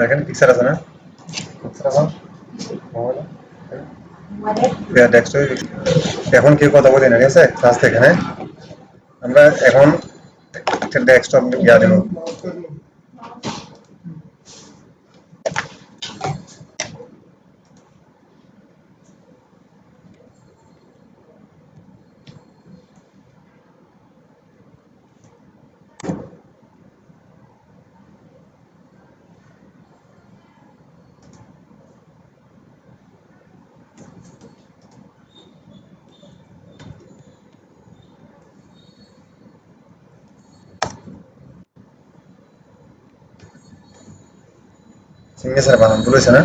এখানে পিকচার আছে না? পিকচার আছে মোবাইলে? ডেস্কটপে এখন কেউ কথা বলি না, ঠিক আছে? ক্লাস থেকে, হ্যাঁ? আমরা এখন একটা ডেস্কটপ ইয়া দেবো। সিগনেচার বানান বলেছে না?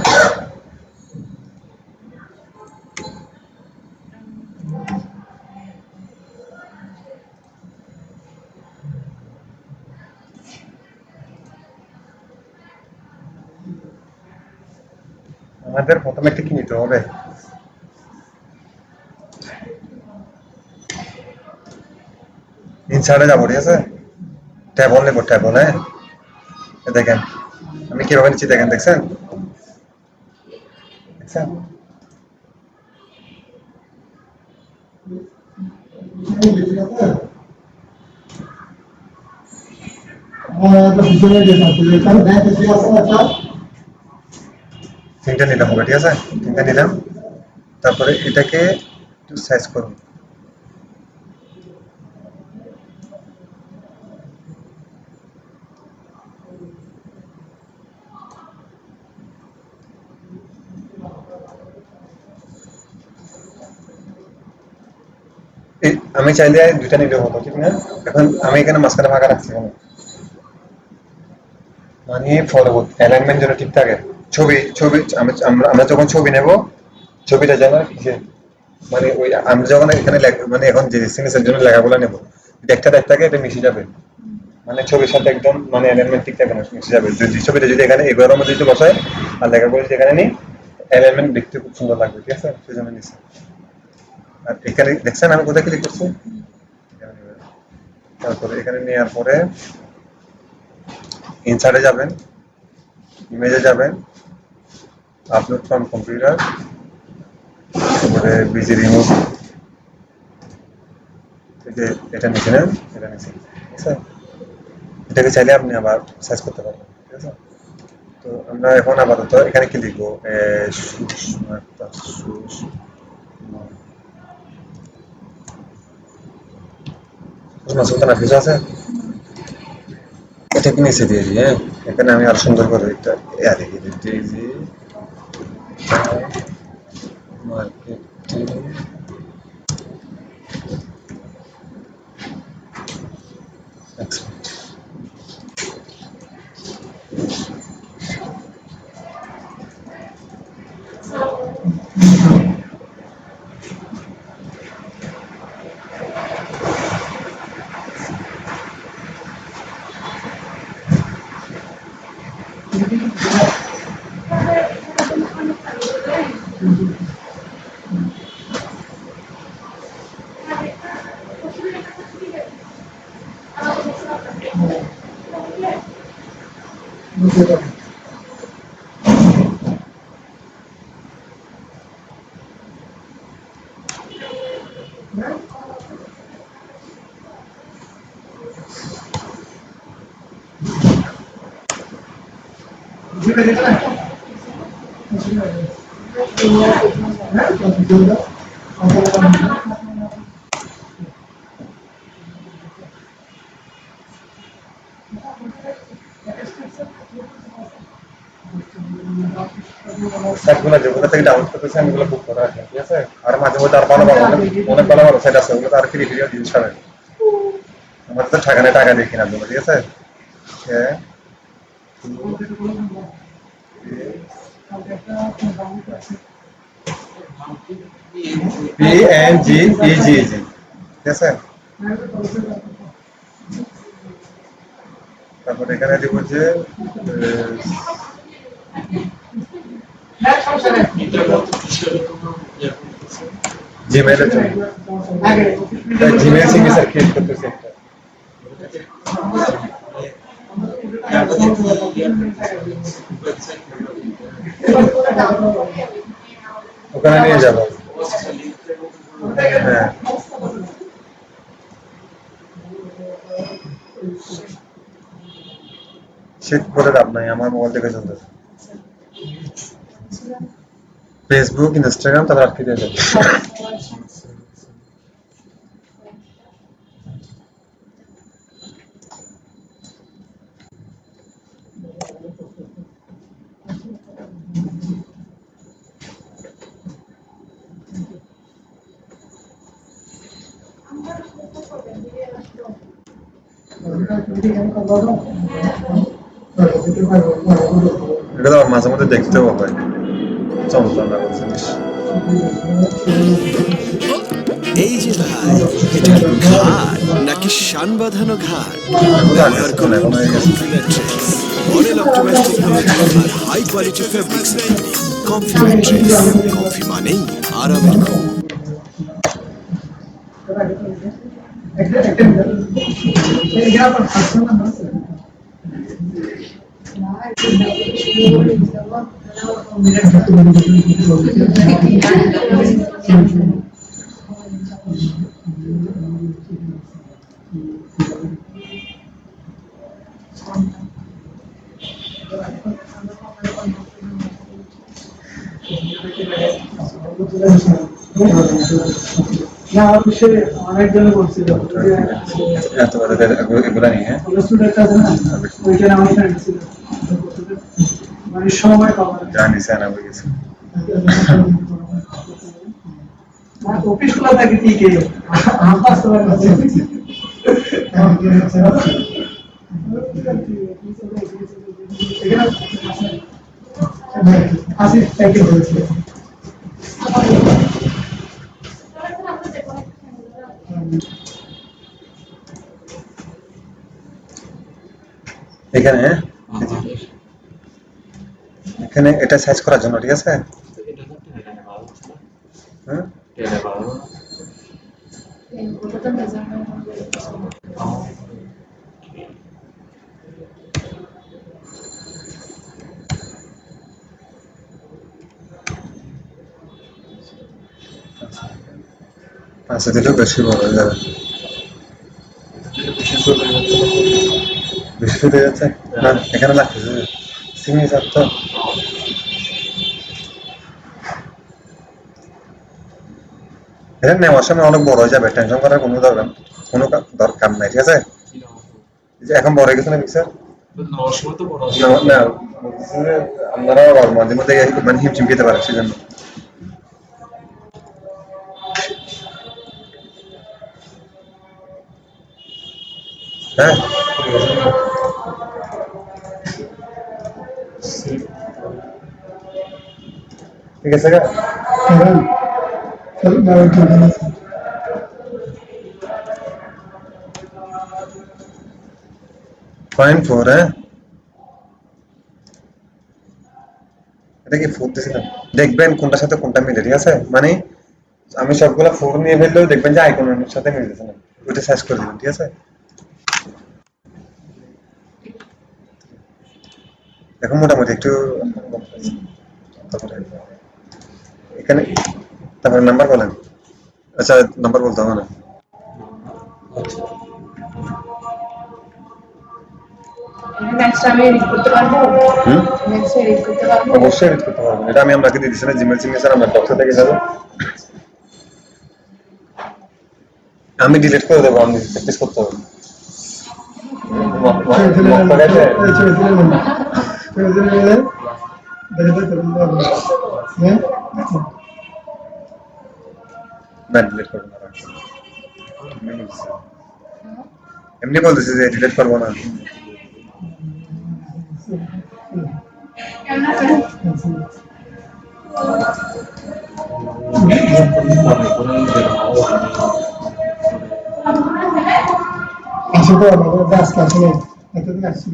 আমাদের প্রথমে একটা কি নিতে হবে? ইনসার্টে যাবো, ঠিক আছে? ট্যাবল নেবো, ট্যাবল, হ্যাঁ? দেখেন আমি কিভাবে নিচ্ছি, দেখেন, দেখছেন? দেখছেন? তিনটা নিলাম হবে, ঠিক আছে? তিনটা নিলাম। তারপরে এটাকে একটু সাইজ করুন। আমি চাইলে দুইটা নিলেও হতো, ঠিক না? এখন আমি এখানে মাঝখানে ফাঁকা রাখছি কেন? মানে পরবর্তী অ্যালাইনমেন্ট যেন ঠিক থাকে। ছবি ছবি আমরা যখন ছবি নেব, ছবিটা যেন যে মানে ওই আমরা যখন এখানে মানে এখন যে সিগনেচার জন্য লেখাগুলো নেব, দেখতে দেখতে এটা মিশে যাবে। মানে ছবির সাথে একদম মানে অ্যালাইনমেন্ট ঠিক থাকে না, মিশে যাবে। যদি ছবিটা যদি এখানে এগুলোর মধ্যে যদি বসায় আর লেখাগুলো যদি এখানে নিই, অ্যালাইনমেন্ট দেখতে খুব সুন্দর লাগবে, ঠিক আছে? সেই জন্য নিচ্ছি। আর এখানে দেখছেন আমি কোথায় ক্লিক করছি? তারপরে এখানে নেওয়ার পরে ইনসার্টে যাবেন, ইমেজে যাবেন, আপলোড ফ্রম কম্পিউটার, তারপরে বিজি রিমুভ, যে এটা নিচে নেন, এটা নিচে, ঠিক আছে? এটাকে চাইলে আপনি আবার সার্চ করতে পারবেন, ঠিক আছে? তো আমরা এখন আপাতত এখানে কি লিখবো? সুস্মাতা, সুষমা সুলতানা কিছু আছে? এটাকে নিচে দিয়ে দিই, হ্যাঁ? এখানে আমি আরো সুন্দর করে একটা ইয়া লিখে দিই, যে মার্কেটিং এক্সপার্ট। সাইটগুলো যেগুলো থেকে ডাউনলোড করতেছি আমি এগুলো বুক করে রাখি, ঠিক আছে? আর মাঝে মধ্যে আর ভালো ভালো অনেক ভালো ভালো সাইট আছে, ওগুলো তো আর ফ্রি ফ্রি জিনিস পাবেন। আমাদের তো টাকা নেই, টাকা দিয়ে কেনার জন্য, ঠিক আছে? PNGEGG, ঠিক আছে? তারপর এখানে দিব যে জিমেইলের জন্য জিমেইল সিগনেচার ক্রিয়েট করতেছি একটা। ওখানে নিয়ে যাবো। হ্যাঁ, শীত করে লাভ নাই, আমার মোবাইল থেকে চলতেছে। ফেসবুক, ইনস্টাগ্রাম, তারপর আর কি দিয়ে যাবে? এটা তো মাঝে মধ্যে দেখতেও হয়, চমৎকার জিনিস। এই যে ভাই, এটা ঘাট নাকি শান বাঁধানো ঘাট? ব্যবহার করুন Comfy mattress. Model optimise technology আর হাই কোয়ালিটি ফেব্রিক্স নিয়ে কমফি ম্যাট্রেস। কমফি মানেই আরামের ঘুম। না অবশ্যই অনেকজন বলছিল এত কথা এগুলা নিয়ে, হ্যাঁ স্টুডেন্ট আছে না ওইখানে আমার ফ্রেন্ড ছিল মানে সময় পাওয়া জানি স্যার হয়ে গেছে। না অফিস গুলো থাকে ঠিকই আমার আসতে পারে না আসি থ্যাংক ইউ এখানে, হ্যাঁ এখানে এটা সাইজ করার জন্য, ঠিক আছে? হ্যাঁ আচ্ছা, দিলেও বেশি বড় হয়ে যাবে। বেশি ফুট হয়ে যাচ্ছে না, এখানে লাগতেছে সিগনেচার তো। এটা নেওয়ার সময় অনেক বড় হয়ে যাবে, টেনশন করার দরকার নাই, ঠিক আছে? এই যে এখন বড় হয়ে গেছে না পিকচার, না বলতেছি যে আপনারা মাঝে মধ্যে মানে হিমশিম খেতে পারে সেজন্য। হ্যাঁ ঠিক আছে গা। পয়েন্ট ফোর, হ্যাঁ এটা কি ফোর দিয়েছিলাম, দেখবেন কোনটার সাথে কোনটা মিলে, ঠিক আছে? মানে আমি সবগুলা ফোর নিয়ে ফেললেও দেখবেন যে আইকনের সাথে মিলতেছে না, ওইটা সার্চ করে দিবেন, ঠিক আছে? এখন মোটামুটি একটু তারপরে এখানে, তারপরে নাম্বার বলেন। আচ্ছা নাম্বার বলতে হবে না। নেক্সট আমি এডিট করতে পারবো, হুম, নেক্সট এডিট করতে পারবো। অবশ্যই এডিট করতে পারবেন, এটা আমি আপনাকে দিয়ে দিচ্ছি না, জিমেল সিগনেচার আমার বক্সে থেকে যাবে, আমি ডিলিট করে দেবো, আপনি প্র্যাকটিস করতে হবে। না ডিলিট করবো না, এমনি বলতেছি যে ডিলিট করবো না। কেমন আছেন? আসলে আমাদের আজকে আসলে এতদিন আসছিল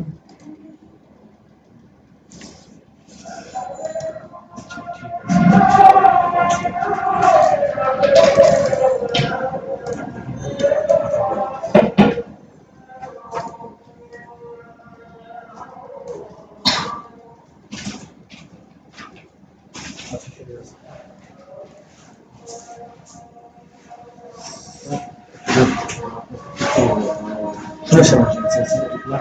সমস্যা না।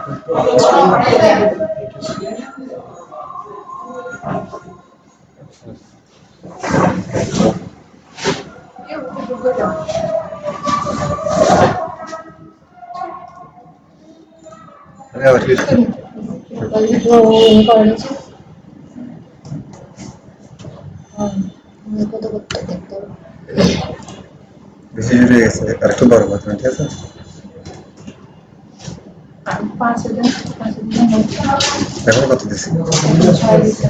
আমি আবার কি বেশি জুড়ে গেছে, আর একটু বড় কথা, ঠিক আছে? 5,000 এখন কত দিছি? 6 দিচ্ছে।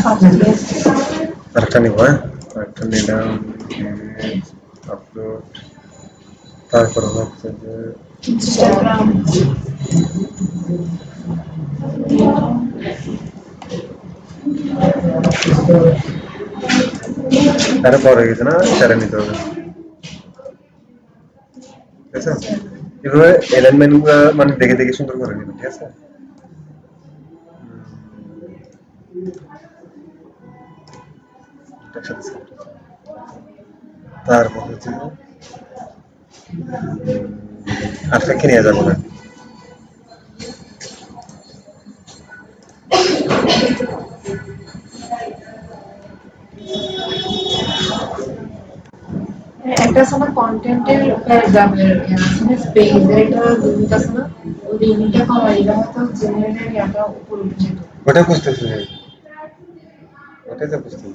5 আরেকটা নিব, হ্যাঁ? আরেকটা নিলাম, আপলোড। তারপর হচ্ছে যে Instagram আরে বড় হয়ে গেছে না, সেটা নিতে হবে, ঠিক আছে? এভাবে এলাইনমেন্ট গুলো মানে দেখে দেখে সুন্দর করে নিবেন, ঠিক আছে? একসাথে select করতে হবে। তারপর হচ্ছে যে আটটা কিনে যাবো না, একটা আছে না কন্টেন্টের প্যারাগ্রাফের আছে স্পেসের একটা লিমিট আছে না, ওই লিমিটটা কমাই দিলে হয়তো জেনারেটের ইয়াটা উপরে উঠে যেত। ওটা বুঝতেছি, ওটাই তো বুঝতেছি।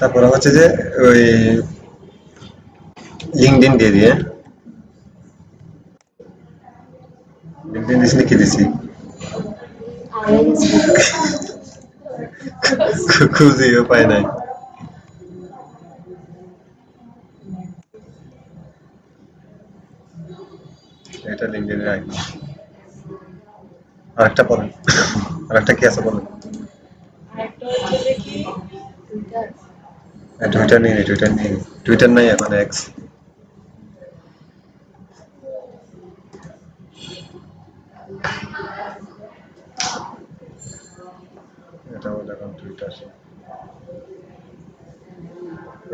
তারপর হচ্ছে যে ওই লিঙ্কডইন দিয়ে দিয়ে, লিঙ্কডইন দিছি কি দিছি খুঁজেও পাই নাই। এটা লিঙ্কডইনের আইডি। আরেকটা বলেন, আরেকটা কি আছে বলেন? আরেকটা হচ্ছে যে কি টুইটার টুইটার নিয়ে নি, টুইটার নিয়ে নি। টুইটার নাই এখন, এক্স। এটা হলো এখন টুইটার।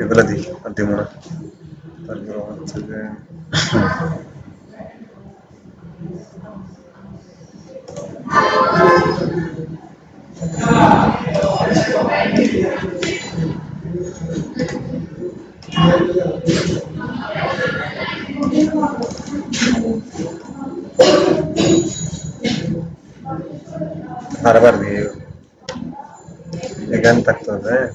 এগুলা দিই আর দিব না। তারপর হচ্ছে যে বারবার দিয়ে এখানে থাকতে হবে, হ্যাঁ?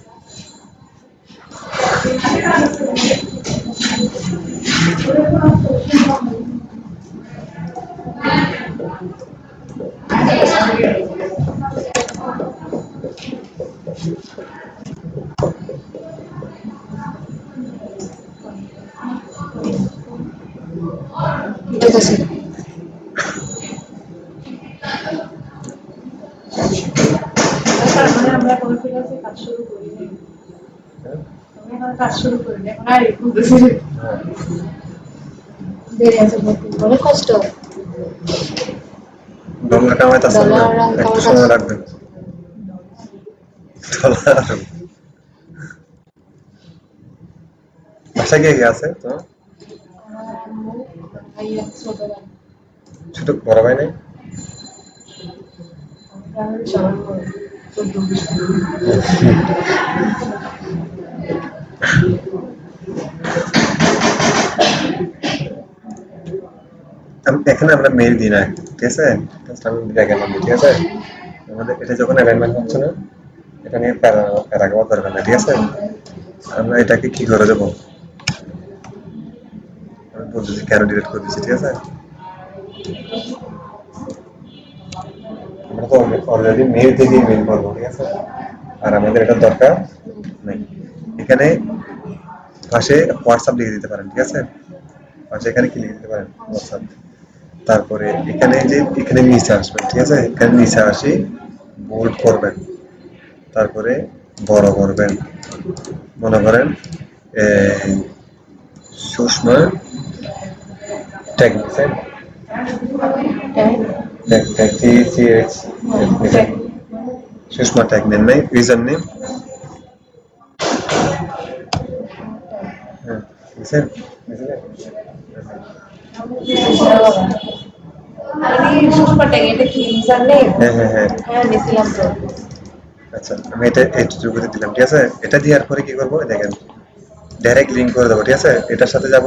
ঠিক আছে। তার মানে আমরা কোন ঠিক আছে কাজ শুরু করি নাই। আমরা এখন কাজ শুরু করি নাই, এখন আর বুঝতেছি দেরি আছে অনেক কষ্ট। ডলার কামাইতে আসছেন না, ডলার একটু কামাইতে সময় লাগবে। ডলার বাসা কে কে আছে তো? আমার আম্মু, আমার ভাইয়া, ছোট ভাই, ছোট বড় ভাই নাই? আমার সবার বড় 14 বছর। এখানে আমরা মেল দিই না, ঠিক আছে? Just আমি জায়গা নাম দিই, ঠিক আছে? আমাদের এটা যখন অ্যালাইনমেন্ট হচ্ছে না, এটা নিয়ে প্যারাগ্রাফ দরকার না, ঠিক আছে? আমরা এটাকে কি করে দেবো, আমি বলতেছি কেন ডিলিট করে দিচ্ছি, ঠিক আছে? আমরা তো অলরেডি মেল থেকে মেল করবো, ঠিক আছে? আর আমাদের এটা দরকার নেই। এখানে পাশে হোয়াটসঅ্যাপ লিখে দিতে পারেন, ঠিক আছে? পাশে এখানে কি লিখে দিতে পারেন, হোয়াটসঅ্যাপ। তারপরে এখানে যে এখানে নিচে আসবেন, ঠিক আছে? এখানে নিচে আসি বোল্ড করবেন, তারপরে বড় করবেন, মনে করেন সুষমা ট্যাগ দিচ্ছেন, ট্যাগ TCH সুষমা ট্যাগ নেন নাই ইউজার নেম হ্যাঁ বুঝছেন আমি সুষমা ট্যাগ এটা কি ইউজার নেম? হ্যাঁ হ্যাঁ হ্যাঁ হ্যাঁ নিছিলাম তো। আচ্ছা আমি এটা এইটুকু করে দিলাম ঠিক আছে এটা দেওয়ার পরে কি করবো দেখেন ডাইরেক্ট লিংক করে দেবো ঠিক আছে এটার সাথে যাব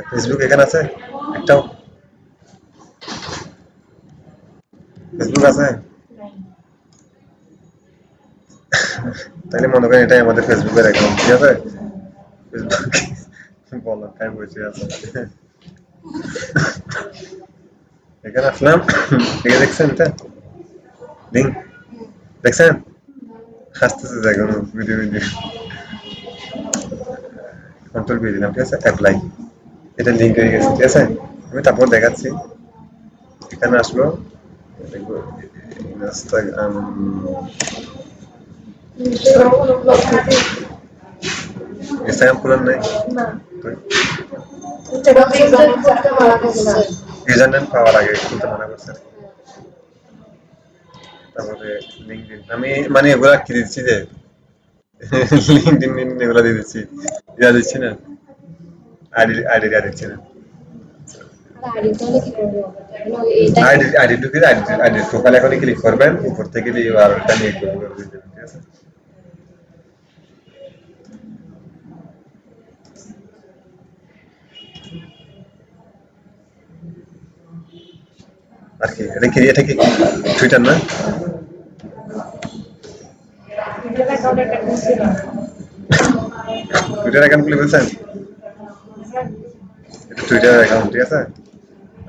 ফেসবুক এখানে আছে একটাও ফেসবুক আছে তাহলে মনে করেন এটাই আমাদের ফেসবুকের অ্যাকাউন্ট ঠিক আছে ফেসবুক বলো তাই বসে আছে এখানে আসলাম ঠিক আছে দেখছেন এটা লিংক দেখছেন হাসতেছে দেখুন ভিডিও কন্ট্রোল করে দিলাম ঠিক আছে অ্যাপ্লাই এটা লিংক হয়ে গেছে ঠিক আছে আমি তারপর দেখাচ্ছি এখানে আসলো ইনস্টাগ্রাম ইনস্টাগ্রাম খোলার নাই না ইনস্টাগ্রামে ইউজার নেম করতে মানা করছে। ইউজার নেম পাওয়ার আগে খুলতে মানা করছে তারপরে লিঙ্কডিন আমি মানে এগুলা কি দিচ্ছি যে লিঙ্কডিন এগুলা দিয়ে দিচ্ছি ইয়া দিচ্ছি না আইডি দিচ্ছি না আইডি তাহলে কি করব? এটা আইডি ঢুকে আইডি প্রোফাইল এখনই ক্লিক করবেন উপর থেকে ইউআরএলটা নিয়ে ক্লিক করে দিবেন ঠিক আছে আর কি এটা কি টুইটার না টুইটার অ্যাকাউন্ট একটা খুলছিলাম। টুইটার অ্যাকাউন্ট খুলে বলছেন এটা টুইটার অ্যাকাউন্ট ঠিক আছে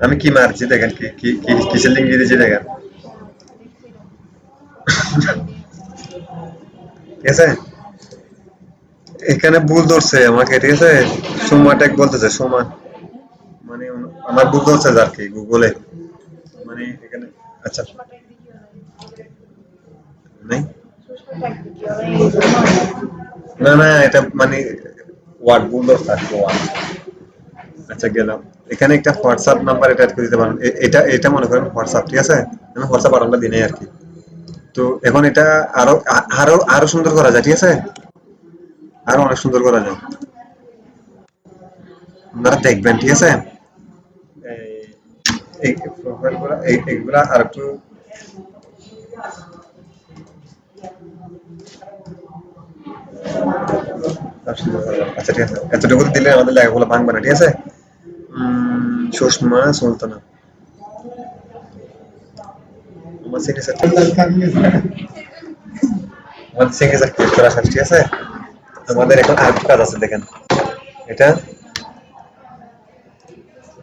আমি কি মারছি দেখেন কি কিসের লিঙ্ক দিয়ে দিয়েছি দেখেন ঠিক আছে এখানে ভুল ধরছে আমাকে ঠিক আছে সোমা ট্যাগ বলতেছে সোমা মানে আমার ভুল ধরছে আর কি গুগলে মানে এখানে আচ্ছা নাই না না এটা মানে ওয়ার্ড ভুল ধরছে আর কি ওয়ার্ড আচ্ছা গেলাম এখানে একটা হোয়াটসঅ্যাপ নাম্বার এটা অ্যাড করে দিতে পারেন এটা মনে করেন হোয়াটসঅ্যাপ ঠিক আছে আমি হোয়াটসঅ্যাপ বাটনটা দিই নাই আর কি তো এখন এটা আরো সুন্দর করা যায় ঠিক আছে আরো অনেক সুন্দর করা যায় আপনারা দেখবেন ঠিক আছে এই প্রোফাইলগুলো এইগুলা আর একটু আচ্ছা ঠিক আছে এতটুকু দিলে আমাদের লেখাগুলো ভাঙবে না ঠিক আছে সুষমা সুলতানা আমার সিগনেচার ক্রিয়েট করা শেষ ঠিক আছে আমাদের এখন আর কাজ আছে দেখেন এটা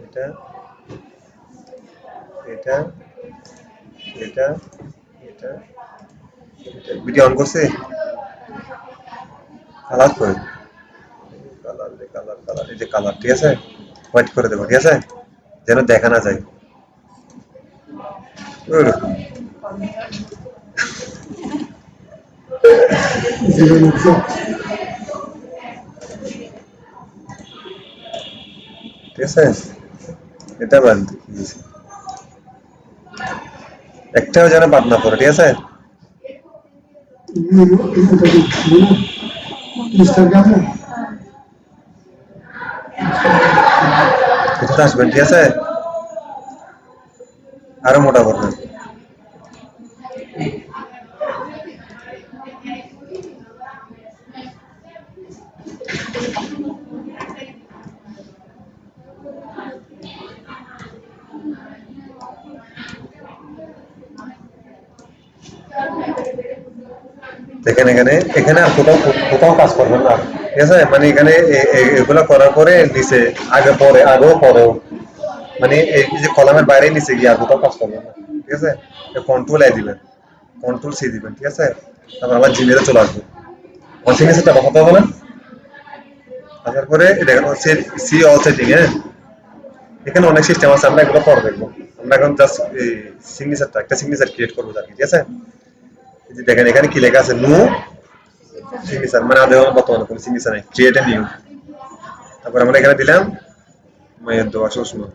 এটা এটা এটা এটা ভিডিও অন করছে কালার করে কালার এই যে কালার ঠিক আছে হোয়াইট করে দেবো ঠিক আছে যেন দেখা না যায় ঠিক আছে এটা বাদ একটাও যেন বাদ না পড়ে ঠিক আছে এটা আসবেন ঠিক আছে আরো মোটা করবেন দেখেন এখানে আর কোথাও কাজ করবেন না ঠিক আছে মানে এখানে এগুলো করার পরে নিচে আগেও পরেও মানে এই যে কলামের বাইরে নিচে গিয়ে আর কোথাও কাজ করবেন না ঠিক আছে কন্ট্রোল আই দিবেন কন্ট্রোল সি দিবেন ঠিক আছে তারপর আবার জিমেলে চলে আসবে কন্টিনিউসটা কথা বলেন আসার পরে দেখেন সি অল সেটিং এখানে অনেক সিস্টেম আছে আমরা এগুলো পরে দেখবো আমরা এখন জাস্ট এই একটা সিগনেচার ক্রিয়েট করবো আর কি ঠিক আছে দেখেন এখানে কি লেখা আছে নো সিগনেচার মানে আমাদের বর্তমানে কোনো সিগনেচার নাই ক্রিয়েট এ নিউ তারপর আমরা এখানে দিলাম মায়ের দোয়া সুষমা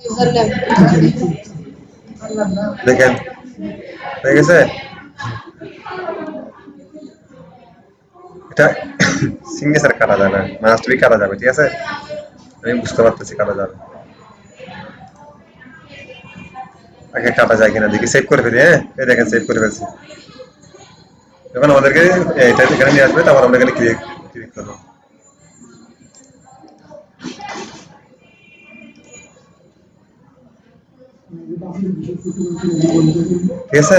ইউজার নেম দেখেন হয়ে গেছে। এটা সিগনেচার কাটা যাবে, মাস্ট বি কাটা যাবে, ঠিক আছে? আমি বুঝতে পারতেছি কাটা যাবে। আগে কাটা যায় কিনা দেখি, সেভ করে ফেলি। হ্যাঁ, এই দেখেন সেভ করে ফেলছি। যখন আমাদেরকে এটা এখানে নিয়ে আসবে, তারপর আমরা এখানে ক্লিক ক্লিক করবো। ঠিক আছে,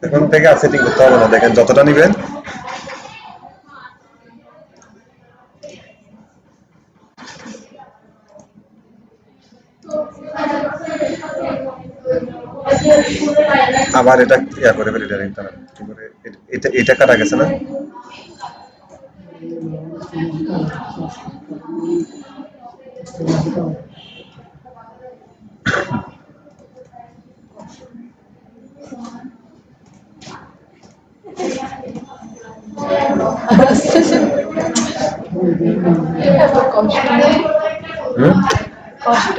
এখন থেকে আর সেটিং করতে হবে না। দেখেন যতটা নিবেন আবার এটা ইয়া করে ফেলি ডাইরেক্ট। তারা কি করে এটা এটা কাটা গেছে না? এত কষ্ট হুম, কষ্ট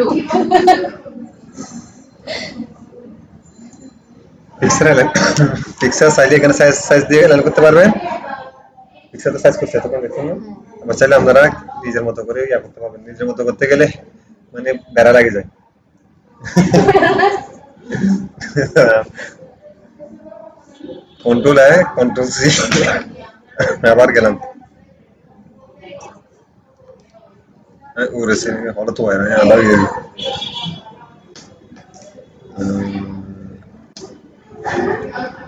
পিক্সেল চাইলে এখানে সাইজ সাইজ দিয়ে এলাইন করতে পারবেন। পিক্সেল তো সাইজ করতে এতক্ষণ দেখছেন না? আবার চাইলে আপনারা নিজের মতো করে ইয়া করতে পারবেন। নিজের মতো করতে গেলে মানে বেড়া লাগে যায়। কন্ট্রোল এ কন্ট্রোল সি, আবার গেলাম। উড়েছে হলো তো হয় না, আবার গেলাম।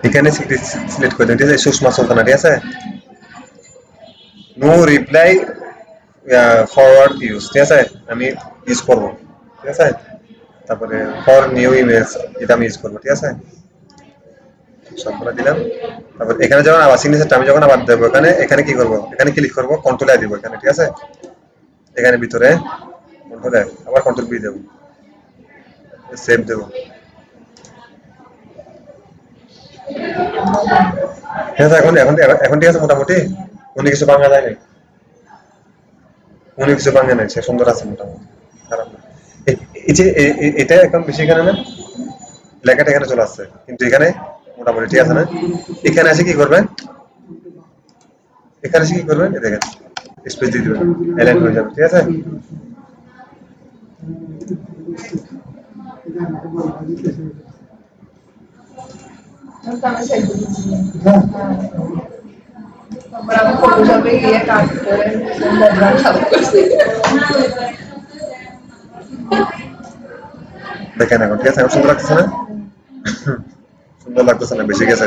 এখানে সিলেক্ট করে দিন, ঠিক আছে? সুষমা সুলতানা, ঠিক আছে? নো রিপ্লাই ফরওয়ার্ড ইউজ, ঠিক আছে? আমি ইউজ করবো, ঠিক আছে? তারপরে ফর নিউ ইমেজ, এটা আমি ইউজ করবো, ঠিক আছে? সবগুলো দিলাম। তারপর এখানে যখন আবার সিগনেচারটা আমি যখন আবার দেবো, এখানে এখানে কি করবো? এখানে ক্লিক করবো, কন্ট্রোল আই দিব এখানে, ঠিক আছে? এখানে ভিতরে কন্ট্রোল আই, আবার কন্ট্রোল বি দেবো, সেভ দেবো। ঠিক আছে, এখন এখন এখন ঠিক আছে মোটামুটি। উনি কিছু ভাঙা যায় নাই, উনি কিছু ভাঙে নাই, সে সুন্দর আছে মোটামুটি, খারাপ না। এই যে এটা এখন বেশি এখানে না, লেখাটা এখানে চলে আসছে, কিন্তু এখানে মোটামুটি ঠিক আছে না? এখানে এসে কি করবেন? এখানে এসে কি করবেন? এই দেখেন স্পেস দিয়ে দিবেন, অ্যালাইন হয়ে যাবে, ঠিক আছে? আমি সেট দিয়েছি তারপর আমি ফটোশপে গিয়ে কাট করে ব্যাকগ্রাউন্ড সাফ করছি দেখেন এখন ঠিক আছে, এখন সুন্দর লাগতেছে না? সুন্দর লাগতেছে না, বেশি গেছে।